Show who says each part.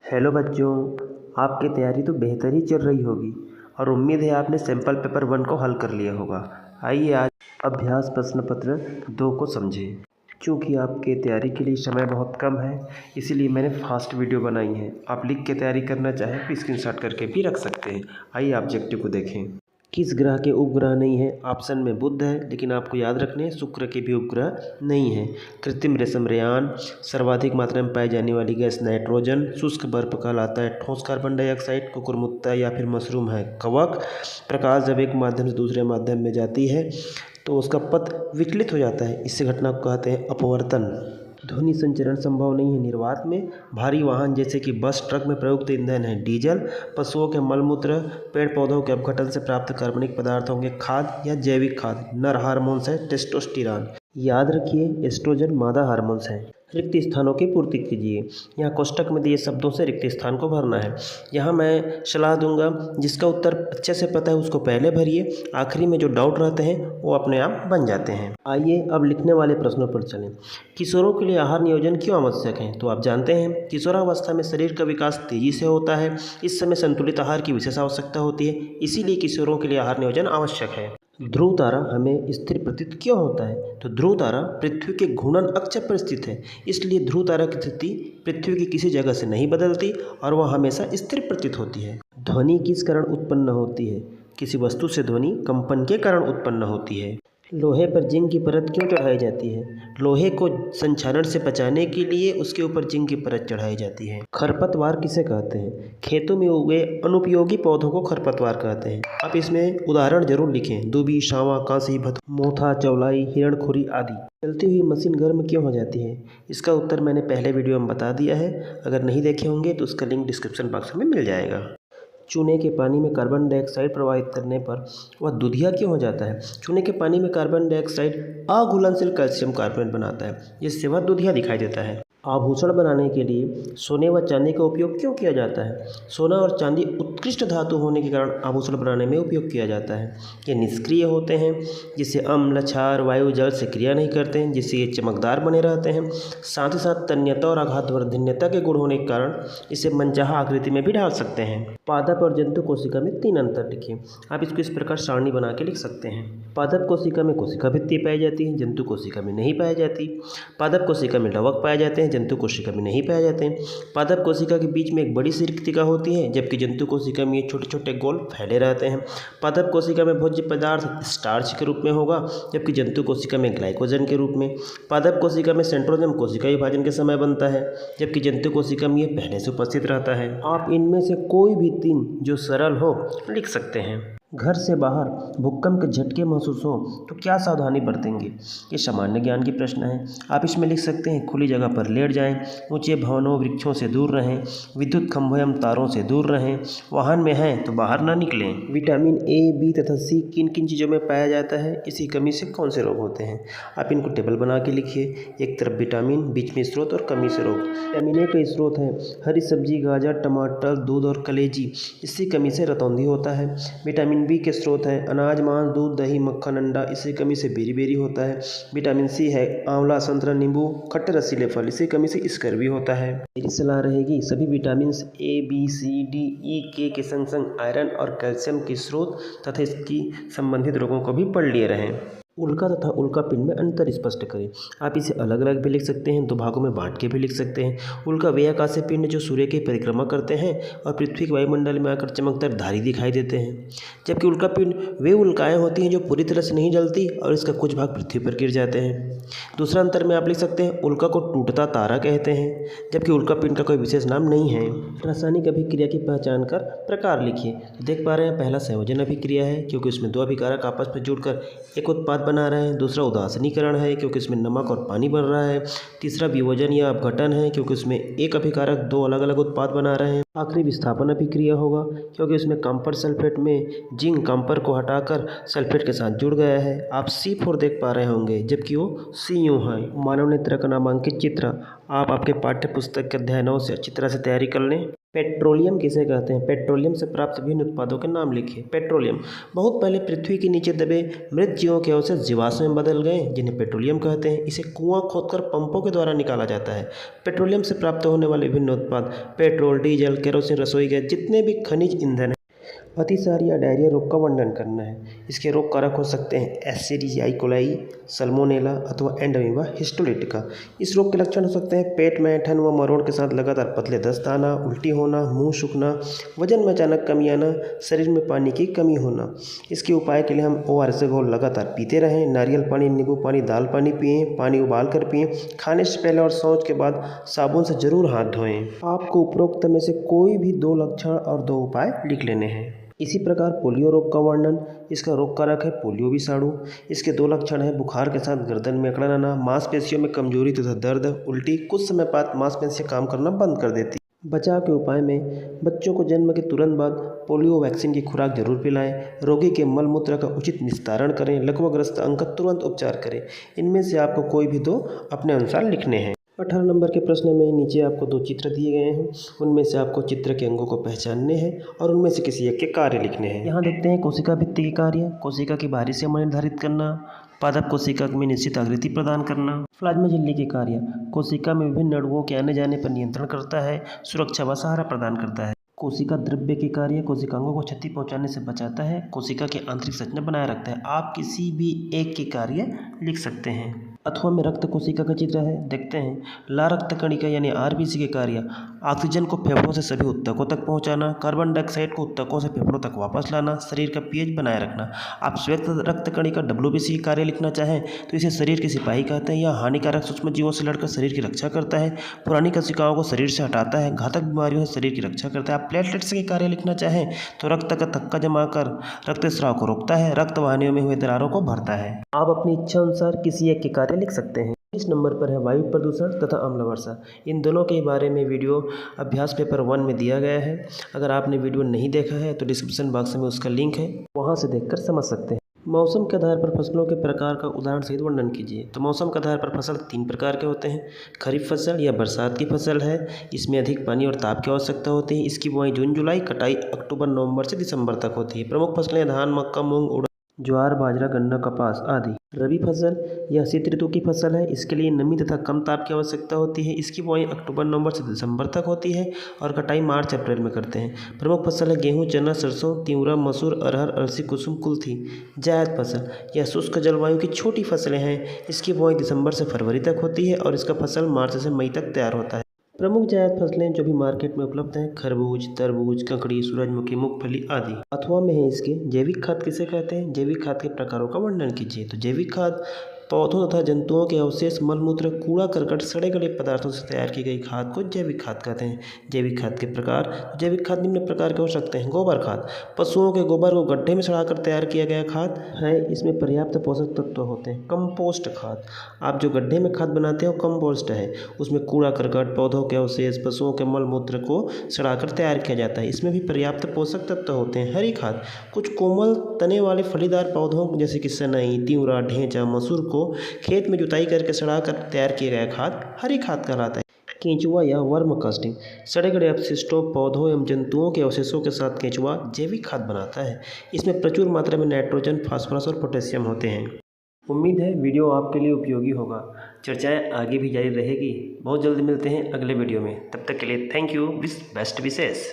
Speaker 1: Hello बच्चों, आपकी तैयारी तो बेहतर ही चल रही होगी और उम्मीद है आपने सैम्पल पेपर 1 को हल कर लिया होगा। आइए आज अभ्यास प्रश्न पत्र 2 को समझें। क्योंकि आपके तैयारी के लिए समय बहुत कम है, इसीलिए मैंने फास्ट वीडियो बनाई है। आप लिख के तैयारी करना चाहें तो स्क्रीनशॉट करके भी रख सकते हैं। आइए ऑब्जेक्टिव को देखें। किस ग्रह के उपग्रह नहीं है? ऑप्शन में बुध है, लेकिन आपको याद रखने हैं शुक्र के भी उपग्रह नहीं है। कृत्रिम रेशम रेयान, सर्वाधिक मात्रा में पाई जाने वाली गैस नाइट्रोजन, शुष्क बर्फ कहलाता है ठोस कार्बन डाइऑक्साइड, कुकुरमुत्ता या फिर मशरूम है कवक। प्रकाश जब एक माध्यम से दूसरे माध्यम में जाती है तो उसका पथ विचलित हो जाता है, इसी घटना को कहते हैं अपवर्तन। ध्वनि संचरण संभव नहीं है निर्वात में। भारी वाहन जैसे कि बस ट्रक में प्रयुक्त ईंधन है डीजल। पशुओं के मलमूत्र, पेड़ पौधों के अपघटन से प्राप्त कार्बनिक पदार्थों के खाद या जैविक खाद। नर हार्मोन्स है टेस्टोस्टेरॉन। याद रखिए एस्ट्रोजन मादा हार्मोन्स है। रिक्त स्थानों की पूर्ति कीजिए। यहाँ कोष्टक में दिए शब्दों से रिक्त स्थान को भरना है। यहाँ मैं सलाह दूंगा, जिसका उत्तर अच्छे से पता है उसको पहले भरिए, आखिरी में जो डाउट रहते हैं वो अपने आप बन जाते हैं। आइए अब लिखने वाले प्रश्नों पर चलें। किशोरों के लिए आहार नियोजन क्यों आवश्यक है? तो आप जानते हैं किशोरावस्था में शरीर का विकास तेजी से होता है। इस समय संतुलित आहार की विशेष आवश्यकता होती है, इसीलिए किशोरों के लिए आहार नियोजन आवश्यक है। ध्रुव तारा हमें स्थिर प्रतीत क्यों होता है? तो ध्रुव तारा पृथ्वी के घूर्णन अक्ष पर स्थित है, इसलिए ध्रुव तारा की स्थिति पृथ्वी की किसी जगह से नहीं बदलती और वह हमेशा स्थिर प्रतीत होती है। ध्वनि किस कारण उत्पन्न होती है? किसी वस्तु से ध्वनि कंपन के कारण उत्पन्न होती है। लोहे पर जिंक की परत क्यों चढ़ाई जाती है? लोहे को संक्षारण से बचाने के लिए उसके ऊपर जिंक की परत चढ़ाई जाती है। खरपतवार किसे कहते हैं? खेतों में उगे अनुपयोगी पौधों को खरपतवार कहते हैं। आप इसमें उदाहरण जरूर लिखें। दूबी, शावा, कांसी, भत, मोथा, चौलाई, हिरणखुरी आदि। चलती हुई मशीन गर्म क्यों हो जाती है? इसका उत्तर मैंने पहले वीडियो में बता दिया है, अगर नहीं देखे होंगे तो उसका लिंक डिस्क्रिप्शन बॉक्स में मिल जाएगा। चूने के पानी में कार्बन डाइऑक्साइड प्रवाहित करने पर वह दूधिया क्यों हो जाता है? चूने के पानी में कार्बन डाइऑक्साइड अघुलनशील कैल्शियम कार्बोनेट बनाता है, जिससे वह दूधिया दिखाई देता है। आभूषण बनाने के लिए सोने व चांदी का उपयोग क्यों किया जाता है? सोना और चांदी उत्कृष्ट धातु होने के कारण आभूषण बनाने में उपयोग किया जाता है। ये निष्क्रिय होते हैं, जिससे अम्ल, क्षार, वायु, जल से क्रिया नहीं करते हैं, जिससे ये चमकदार बने रहते हैं। साथ ही साथ तन्यता और आघातवर्धन्यता के गुण होने के कारण इसे मनचाहा आकृति में भी ढाल सकते हैं। पादप और जंतु कोशिका में 3 अंतर लिखिए। आप इसको इस प्रकार सारणी बना के लिख सकते हैं। पादप कोशिका में कोशिका भित्ति पाई जाती है, जंतु कोशिका में नहीं पाई जाती। पादप कोशिका में लवक पाए जाते हैं, जंतु कोशिका में नहीं पाए जाते हैं। पादप कोशिका के बीच में एक बड़ी सी रिक्तिका होती है, जबकि जंतु कोशिका में ये छोटे छोटे गोल फैले रहते हैं। पादप कोशिका में भोज्य पदार्थ स्टार्च के रूप में होगा, जबकि जंतु कोशिका में ग्लाइकोजन के रूप में। पादप कोशिका में सेंट्रोजम कोशिका विभाजन के समय बनता है, जबकि जंतु कोशिका में ये पहले से उपस्थित रहता है। आप इनमें से कोई भी 3 जो सरल हो लिख सकते हैं। घर से बाहर भूकंप के झटके महसूस हो तो क्या सावधानी बरतेंगे? ये सामान्य ज्ञान की प्रश्न है। आप इसमें लिख सकते हैं खुली जगह पर लेट जाएं, ऊंचे भवनों वृक्षों से दूर रहें, विद्युत खंभों एवं तारों से दूर रहें, वाहन में हैं तो बाहर ना निकलें। विटामिन ए, बी तथा सी किन किन चीज़ों में पाया जाता है? इसी कमी से कौन से रोग होते हैं? आप इनको टेबल बना के लिखिए। एक तरफ विटामिन, बीच में स्रोत और कमी से रोग। विटामिन ए का स्रोत है हरी सब्जी, गाजर, टमाटर, दूध और कलेजी, इससे कमी से रतौंधी होता है। विटामिन बी के स्रोत हैं अनाज, मांस, दूध, दही, मक्खन, अंडा, इससे कमी से बेरी होता है। विटामिन सी है आंवला, संतरा, नींबू, खट्टे रसीले फल, इससे कमी से स्कर्वी होता है। मेरी सलाह रहेगी सभी vitamin A, B, C, D, E, के संग संग आयरन और कैल्शियम के स्रोत तथा इसकी संबंधित रोगों को भी पढ़ लिए रहें। उल्का तथा उल्का पिंड में अंतर स्पष्ट करें। आप इसे अलग अलग भी लिख सकते हैं, 2 भागों में बांट के भी लिख सकते हैं। उल्का वे आकाशीय पिंड जो सूर्य की परिक्रमा करते हैं और पृथ्वी के वायुमंडल में आकर चमकदार धारी दिखाई देते हैं, जबकि उल्का पिंड वे उल्काएँ होती हैं जो पूरी तरह से नहीं जलती और इसका कुछ भाग पृथ्वी पर गिर जाते हैं। दूसरा अंतर में आप लिख सकते हैं उल्का को टूटता तारा कहते हैं, जबकि उल्का पिंड का कोई विशेष नाम नहीं है। रासायनिक अभिक्रिया की पहचान कर प्रकार लिखिए। देख पा रहे हैं पहला संयोजन अभिक्रिया है, क्योंकि उसमें 2 अभिकारक आपस में जुड़कर एक उत्पाद बना रहे हैं। दूसरा उदासीनीकरण है, क्योंकि इसमें नमक और पानी बन रहा है। तीसरा विभोजन या अपघटन है, क्योंकि उसमें एक अभिकारक 2 अलग अलग उत्पाद बना रहे हैं। आखिरी विस्थापन अभिक्रिया होगा, क्योंकि उसमें कॉपर सल्फेट में जिंक कॉपर को हटाकर सल्फेट के साथ जुड़ गया है। आप C4 देख पा रहे होंगे, जबकि वो CU है। मानव नेत्र का नामांकित चित्र आप आपके पाठ्य पुस्तक के अध्ययनों से अच्छी तरह से तैयारी कर लें। पेट्रोलियम किसे कहते हैं? पेट्रोलियम से प्राप्त विभिन्न उत्पादों के नाम लिखिए। पेट्रोलियम बहुत पहले पृथ्वी के नीचे दबे मृत जीवों के अवशेष जीवाश्म में बदल गए, जिन्हें पेट्रोलियम कहते हैं। इसे कुआं खोदकर पंपों के द्वारा निकाला जाता है। पेट्रोलियम से प्राप्त होने वाले विभिन्न उत्पाद पेट्रोल, डीजल, केरोसिन, रसोई गैस, जितने भी खनिज ईंधन अतिसार या डायरिया रोग का वर्णन करना है। इसके रोग कारक हो सकते हैं एस्चेरिचिया कोलाई, सल्मोनेला अथवा एंडोमीबा हिस्टोलिटिका। इस रोग के लक्षण हो सकते हैं पेट में ऐंठन व मरोड़ के साथ लगातार पतले दस्त आना, उल्टी होना, मुंह सूखना, वजन में अचानक कमी आना, शरीर में पानी की कमी होना। इसके उपाय के लिए हम ORS घोल लगातार पीते रहें। नारियल पानी, नींबू पानी, दाल पानी पिएं, पानी उबाल कर पिएं। खाने से पहले और शौच के बाद साबुन से जरूर हाथ धोएं। आपको उपरोक्त में से कोई भी 2 लक्षण और 2 उपाय लिख लेने हैं। इसी प्रकार पोलियो रोग का वर्णन। इसका रोग कारक है पोलियो विषाणु। इसके 2 लक्षण हैं बुखार के साथ गर्दन में अकड़न आना, मांसपेशियों में कमजोरी तथा दर्द, उल्टी। कुछ समय बाद मांसपेशियां काम करना बंद कर देती। बचाव के उपाय में बच्चों को जन्म के तुरंत बाद पोलियो वैक्सीन की खुराक जरूर पिलाएं। रोगी के मल मूत्र का उचित निस्तारण करें। लकवाग्रस्त अंग का तुरंत उपचार करें। इनमें से आपको कोई भी 2 अपने अनुसार लिखने हैं। 18 नंबर के प्रश्न में नीचे आपको 2 चित्र दिए गए हैं। उनमें से आपको चित्र के अंगों को पहचानने हैं और उनमें से किसी एक के कार्य लिखने हैं। यहाँ देखते हैं कोशिका भित्ति के कार्य। कोशिका की बाहरी सीमा निर्धारित करना, पादप कोशिका में निश्चित आकृति प्रदान करना। प्लाज्मा झिल्ली के कार्य कोशिका में विभिन्न अणुओं के आने जाने पर नियंत्रण करता है, सुरक्षा व सहारा प्रदान करता है। कोशिका द्रव्य के कार्य कोशिकाओं को क्षति पहुंचाने से बचाता है, कोशिका की आंतरिक संरचना बनाए रखता है। आप किसी भी एक के कार्य लिख सकते हैं। अथवा में रक्त कोशिका का चित्र है, देखते हैं। लाल रक्त कणिका यानी RBC के कार्य ऑक्सीजन को फेफड़ों से सभी ऊतकों तक पहुंचाना, कार्बन डाइऑक्साइड को ऊतकों से फेफड़ों तक वापस लाना, शरीर का pH बनाए रखना। आप श्वेत रक्त कणिका WBC के कार्य लिखना चाहें तो इसे शरीर के सिपाही कहते हैं। यह हानिकारक सूक्ष्म जीवों से लड़कर शरीर की रक्षा करता है, पुरानी कोशिकाओं को शरीर से हटाता है, घातक बीमारियों से शरीर की रक्षा करता है। आप प्लेटलेट्स के कार्य लिखना चाहें तो रक्त का थक्का जमा कर रक्त स्राव को रोकता है, रक्त वाहिनियों में हुए दरारों को भरता है। आप अपनी इच्छा अनुसार किसी एक के कार्य लिख सकते हैं। इस नंबर पर है वायु प्रदूषण तथा अम्ल वर्षा। इन दोनों के बारे में वीडियो अभ्यास पेपर 1 में दिया गया है। अगर आपने वीडियो नहीं देखा है तो डिस्क्रिप्शन बॉक्स में उसका लिंक है, वहां से देखकर समझ सकते हैं। मौसम के आधार पर फसलों के प्रकार का उदाहरण सहित वर्णन कीजिए। तो मौसम के आधार पर फसल 3 प्रकार के होते हैं। खरीफ फसल या बरसात की फसल है। इसमें अधिक पानी और ताप की आवश्यकता होती है। इसकी बुआई जून जुलाई, कटाई अक्टूबर नवंबर से दिसंबर तक होती है। प्रमुख फसलें धान, मक्का, मूंग, उड़द, ज्वार, बाजरा, गन्ना, कपास आदि। रबी फसल यह शीत ऋतु की फसल है। इसके लिए नमी तथा कम ताप की आवश्यकता होती है। इसकी बुआई अक्टूबर नवंबर से दिसंबर तक होती है और कटाई मार्च अप्रैल में करते हैं। प्रमुख फसल है गेहूं, चना, सरसों, तिवरा, मसूर, अरहर, अलसी, कुसुम, कुल्थी। जायद फसल यह शुष्क जलवायु की छोटी फसलें हैं। इसकी बुआई दिसंबर से फरवरी तक होती है और इसका फसल मार्च से मई तक तैयार होता है। प्रमुख जायद फसलें जो भी मार्केट में उपलब्ध हैं खरबूज, तरबूज, ककड़ी, सूरजमुखी, मूंगफली आदि। अथवा में है इसके जैविक खाद किसे कहते हैं? जैविक खाद के प्रकारों का वर्णन कीजिए। तो जैविक खाद पौधों तथा जंतुओं के अवशेष, मलमूत्र, कूड़ा करकट, सड़े गले पदार्थों से तैयार की गई खाद को जैविक खाद कहते हैं। जैविक खाद के प्रकार जैविक खाद निम्न प्रकार के हो सकते हैं। गोबर खाद पशुओं के गोबर को गड्ढे में सड़ाकर तैयार किया गया खाद है। इसमें पर्याप्त पोषक तत्व होते हैं। कंपोस्ट खाद आप जो गड्ढे में खाद बनाते हैं वो कंपोस्ट है। उसमें कूड़ा करकट, पौधों के अवशेष, पशुओं के मलमूत्र को सड़ाकर तैयार किया जाता है। इसमें भी पर्याप्त पोषक तत्व होते हैं। हरी खाद कुछ कोमल तने वाले फलीदार पौधों जैसे कि सनई, तिवरा, ढेंचा, मसूर को खेत में जुताई करके सड़ाकर तैयार किया गया खाद हरी खाद कहलाता है। केंचुआ या वर्म कास्टिंग सड़े गले अपशिष्टों, पौधों एवं जंतुओं के अवशेषों के साथ केंचुआ जैविक खाद बनाता है। इसमें प्रचुर मात्रा में नाइट्रोजन, फास्फोरस और पोटेशियम होते हैं। उम्मीद है वीडियो आपके लिए उपयोगी होगा। चर्चाएं आगे भी जारी रहेगी। बहुत जल्दी मिलते हैं अगले वीडियो में। तब तक के लिए थैंक यू। Best wishes.